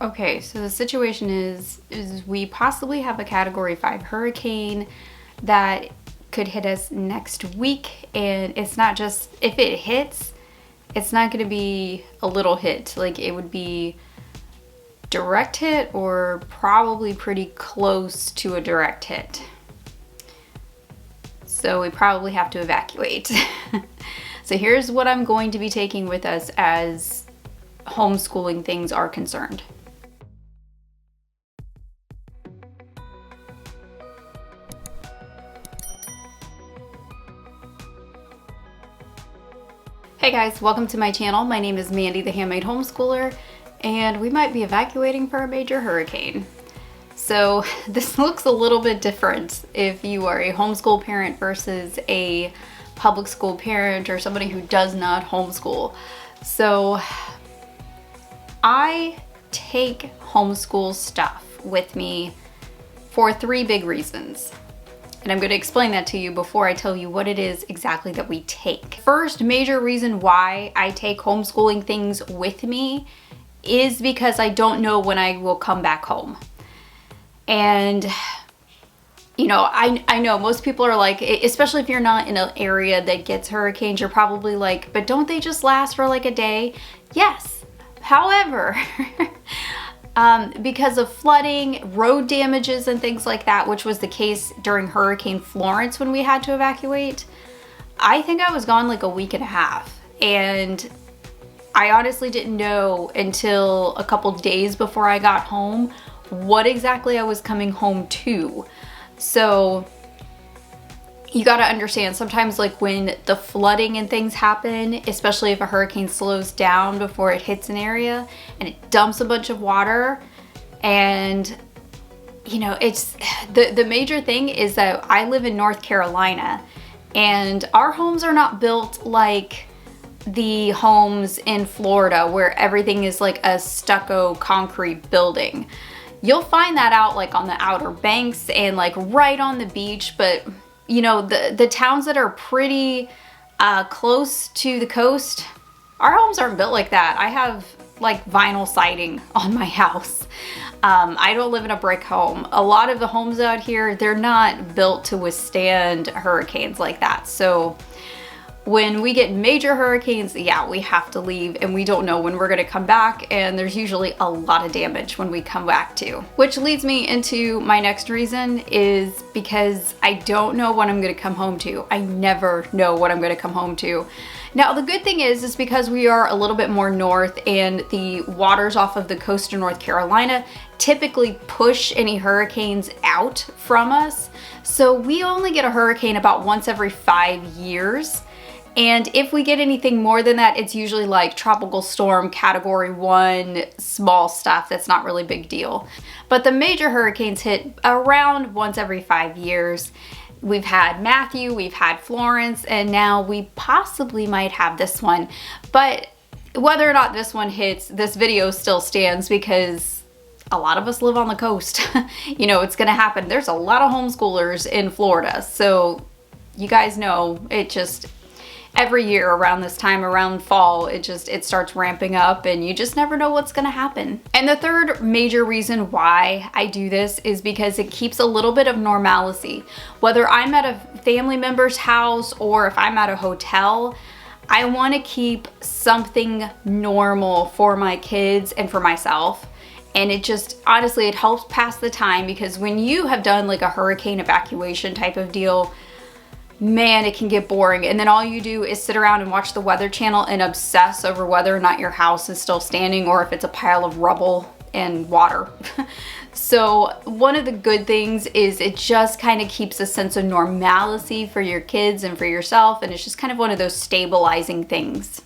Okay, so the situation is we possibly have a Category 5 hurricane that could hit us next week, and it's not just, if it hits, it's not going to be a little hit. Like, it would be direct hit or probably pretty close to a direct hit. So we probably have to evacuate. So here's what I'm going to be taking with us as homeschooling things are concerned. Hey guys, welcome to my channel. My name is Mandy, the Handmade Homeschooler, and we might be evacuating for a major hurricane. So this looks a little bit different if you are a homeschool parent versus a public school parent or somebody who does not homeschool. So I take homeschool stuff with me for 3 big reasons. And I'm going to explain that to you before I tell you what it is exactly that we take. First major reason why I take homeschooling things with me is because I don't know when I will come back home. And you know, I know most people are like, especially if you're not in an area that gets hurricanes, you're probably like, but don't they just last for like a day? Yes. However, because of flooding, road damages, and things like that, which was the case during Hurricane Florence when we had to evacuate, I think I was gone like a week and a half. And I honestly didn't know until a couple days before I got home what exactly I was coming home to. So you got to understand, sometimes like when the flooding and things happen, especially if a hurricane slows down before it hits an area and it dumps a bunch of water, and you know, it's the major thing is that I live in North Carolina and our homes are not built like the homes in Florida where everything is like a stucco concrete building. You'll find that out like on the Outer Banks and like right on the beach, but you know, the towns that are pretty close to the coast, our homes aren't built like that. I have like vinyl siding on my house. I don't live in a brick home. A lot of the homes out here, they're not built to withstand hurricanes like that. So when we get major hurricanes, yeah, we have to leave and we don't know when we're gonna come back, and there's usually a lot of damage when we come back too. Which leads me into my next reason, is because I don't know what I'm gonna come home to. I never know what I'm gonna come home to. Now the good thing is because we are a little bit more north and the waters off of the coast of North Carolina typically push any hurricanes out from us. So we only get a hurricane about once every 5 years. And if we get anything more than that, it's usually like tropical storm, Category 1, small stuff that's not really big deal. But the major hurricanes hit around once every 5 years. We've had Matthew, we've had Florence, and now we possibly might have this one. But whether or not this one hits, this video still stands because a lot of us live on the coast. You know, it's gonna happen. There's a lot of homeschoolers in Florida. So you guys know, it just, every year around this time, around fall, it starts ramping up and you just never know what's gonna happen. And the third major reason why I do this is because it keeps a little bit of normalcy. Whether I'm at a family member's house or if I'm at a hotel, I wanna keep something normal for my kids and for myself. And it just, honestly, it helps pass the time, because when you have done like a hurricane evacuation type of deal, man, it can get boring. And then all you do is sit around and watch the Weather Channel and obsess over whether or not your house is still standing or if it's a pile of rubble and water. So one of the good things is it just kind of keeps a sense of normalcy for your kids and for yourself. And it's just kind of one of those stabilizing things.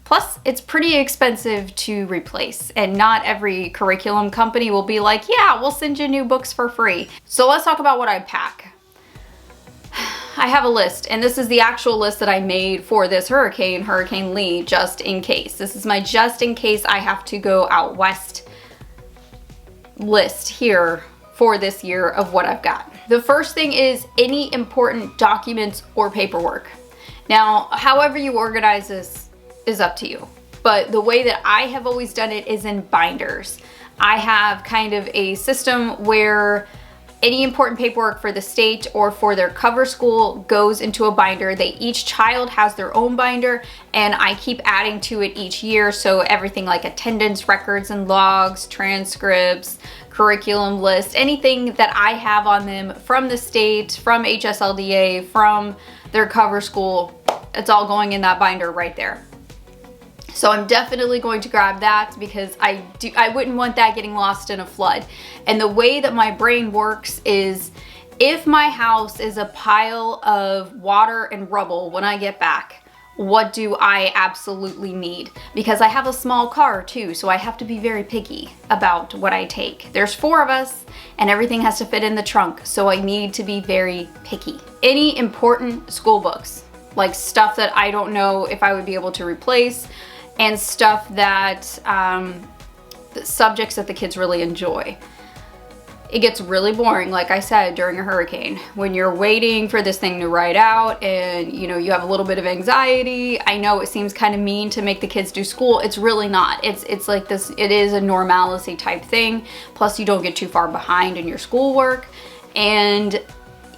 Plus, it's pretty expensive to replace, and not every curriculum company will be like, yeah, we'll send you new books for free. So let's talk about what I pack. I have a list, and this is the actual list that I made for this hurricane, Hurricane Lee, just in case. This is my just in case I have to go out west list here for this year of what I've got. The first thing is any important documents or paperwork. Now, however you organize this is up to you. but the way that I have always done it is in binders. I have kind of a system where any important paperwork for the state or for their cover school goes into a binder. Each child has their own binder, and I keep adding to it each year. So everything like attendance records and logs, transcripts, curriculum lists, anything that I have on them from the state, from HSLDA, from their cover school, it's all going in that binder right there. So I'm definitely going to grab that because I wouldn't want that getting lost in a flood. And the way that my brain works is, if my house is a pile of water and rubble when I get back, what do I absolutely need? Because I have a small car too, so I have to be very picky about what I take. There's 4 of us and everything has to fit in the trunk, so I need to be very picky. Any important school books, like stuff that I don't know if I would be able to replace, and stuff that, subjects that the kids really enjoy. It gets really boring, like I said, during a hurricane. When you're waiting for this thing to ride out and you know, you have a little bit of anxiety. I know it seems kind of mean to make the kids do school. It's really not. It's like this, it is a normalcy type thing. Plus you don't get too far behind in your schoolwork. And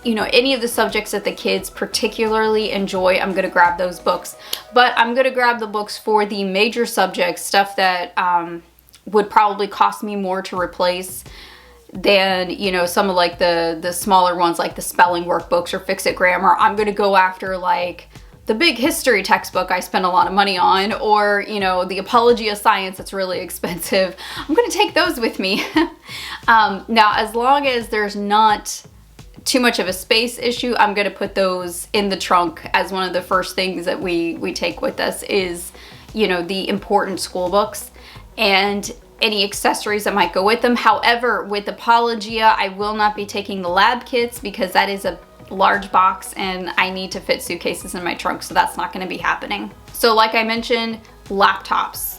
you know, any of the subjects that the kids particularly enjoy, I'm gonna grab those books. But I'm gonna grab the books for the major subjects, stuff that would probably cost me more to replace than, you know, some of like the smaller ones like the spelling workbooks or fix-it grammar. I'm gonna go after like the big history textbook I spend a lot of money on, or, you know, the Apology of Science that's really expensive. I'm gonna take those with me. Now, as long as there's not too much of a space issue, I'm gonna put those in the trunk as one of the first things that we take with us is, you know, the important school books and any accessories that might go with them. However, with Apologia, I will not be taking the lab kits because that is a large box and I need to fit suitcases in my trunk, so that's not gonna be happening. So like I mentioned, laptops.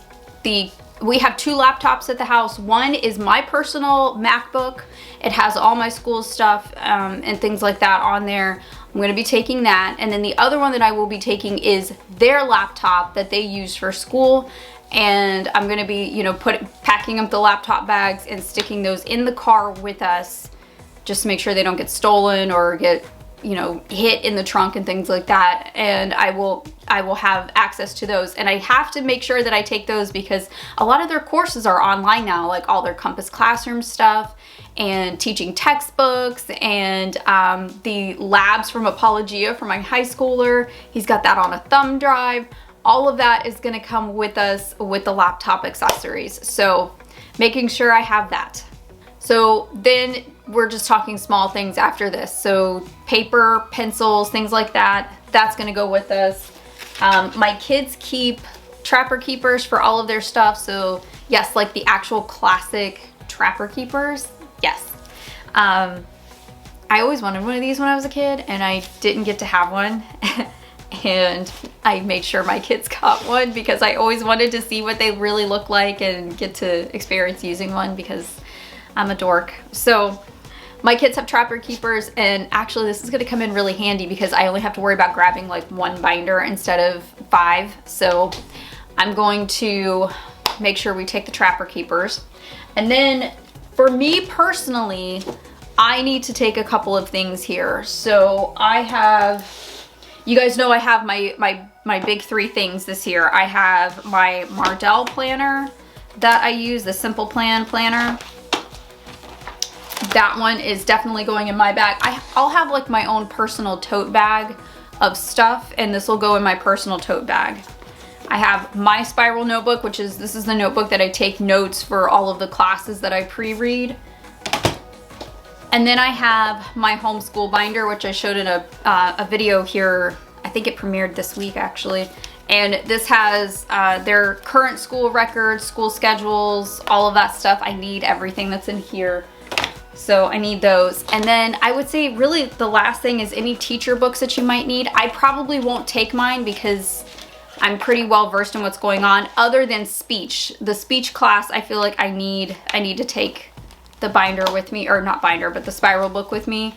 We have 2 laptops at the house. One is my personal MacBook. It has all my school stuff and things like that on there. I'm gonna be taking that. And then the other one that I will be taking is their laptop that they use for school. And I'm gonna be, you know, packing up the laptop bags and sticking those in the car with us just to make sure they don't get stolen or get, you know, hit in the trunk and things like that. And I will have access to those, and I have to make sure that I take those because a lot of their courses are online now, like all their Compass Classroom stuff and teaching textbooks and the labs from Apologia for my high schooler. He's got that on a thumb drive. All of that is gonna come with us with the laptop accessories. So making sure I have that. So then we're just talking small things after this. So paper, pencils, things like that, that's gonna go with us. My kids keep Trapper Keepers for all of their stuff. So yes, like the actual classic Trapper Keepers, yes. I always wanted one of these when I was a kid and I didn't get to have one. And I made sure my kids got one because I always wanted to see what they really look like and get to experience using one because I'm a dork. So my kids have Trapper Keepers, and actually this is gonna come in really handy because I only have to worry about grabbing like 1 binder instead of 5. So I'm going to make sure we take the Trapper Keepers. And then for me personally, I need to take a couple of things here. So I have, you guys know I have my big 3 things this year. I have my Mardell planner that I use, the Simple Plan planner. That one is definitely going in my bag. I'll have like my own personal tote bag of stuff, and this will go in my personal tote bag. I have my spiral notebook, this is the notebook that I take notes for all of the classes that I pre-read. And then I have my homeschool binder, which I showed in a video here. I think it premiered this week actually. And this has their current school records, school schedules, all of that stuff. I need everything that's in here. So I need those. And then I would say really the last thing is any teacher books that you might need. I probably won't take mine because I'm pretty well versed in what's going on, other than speech. The speech class, I feel like I need to take the binder with me, or not binder, but the spiral book with me.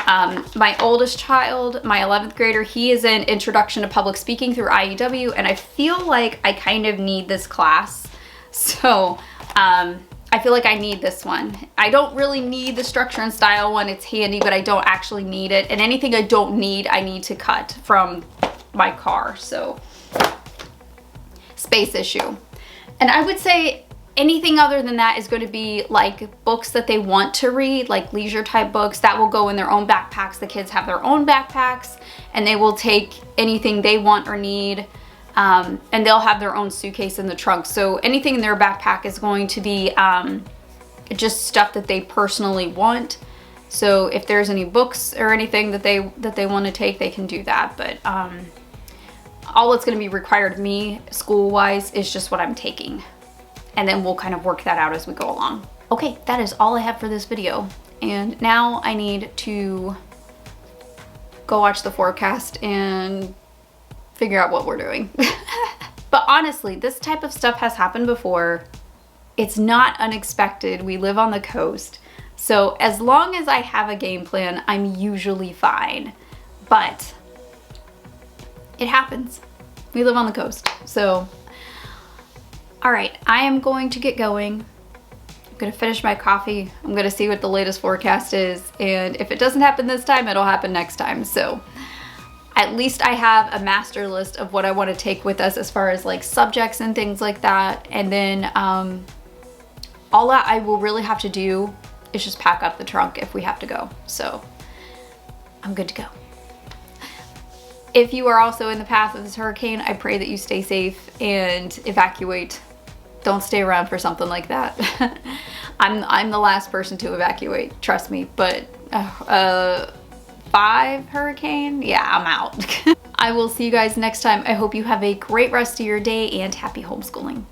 My oldest child, my 11th grader, he is in Introduction to Public Speaking through IEW, and I feel like I kind of need this class. So I feel like I need this one. I don't really need the Structure and Style one. It's handy, but I don't actually need it. And anything I don't need, I need to cut from my car. So space issue. And I would say anything other than that is going to be like books that they want to read, like leisure type books that will go in their own backpacks. The kids have their own backpacks and they will take anything they want or need, and they'll have their own suitcase in the trunk. So anything in their backpack is going to be just stuff that they personally want. So if there's any books or anything that they want to take, they can do that. But all that's going to be required of me school-wise is just what I'm taking. And then we'll kind of work that out as we go along. Okay, that is all I have for this video. And now I need to go watch the forecast and figure out what we're doing. But honestly, this type of stuff has happened before. It's not unexpected. We live on the coast. So as long as I have a game plan, I'm usually fine. But it happens. We live on the coast. So all right, I am going to get going. I'm gonna finish my coffee. I'm gonna see what the latest forecast is. And if it doesn't happen this time, it'll happen next time. So at least I have a master list of what I wanna take with us as far as like subjects and things like that. And then all that I will really have to do is just pack up the trunk if we have to go. So I'm good to go. If you are also in the path of this hurricane, I pray that you stay safe and evacuate. Don't stay around for something like that. I'm the last person to evacuate, trust me, but 5 hurricane? Yeah, I'm out. I will see you guys next time. I hope you have a great rest of your day and happy homeschooling.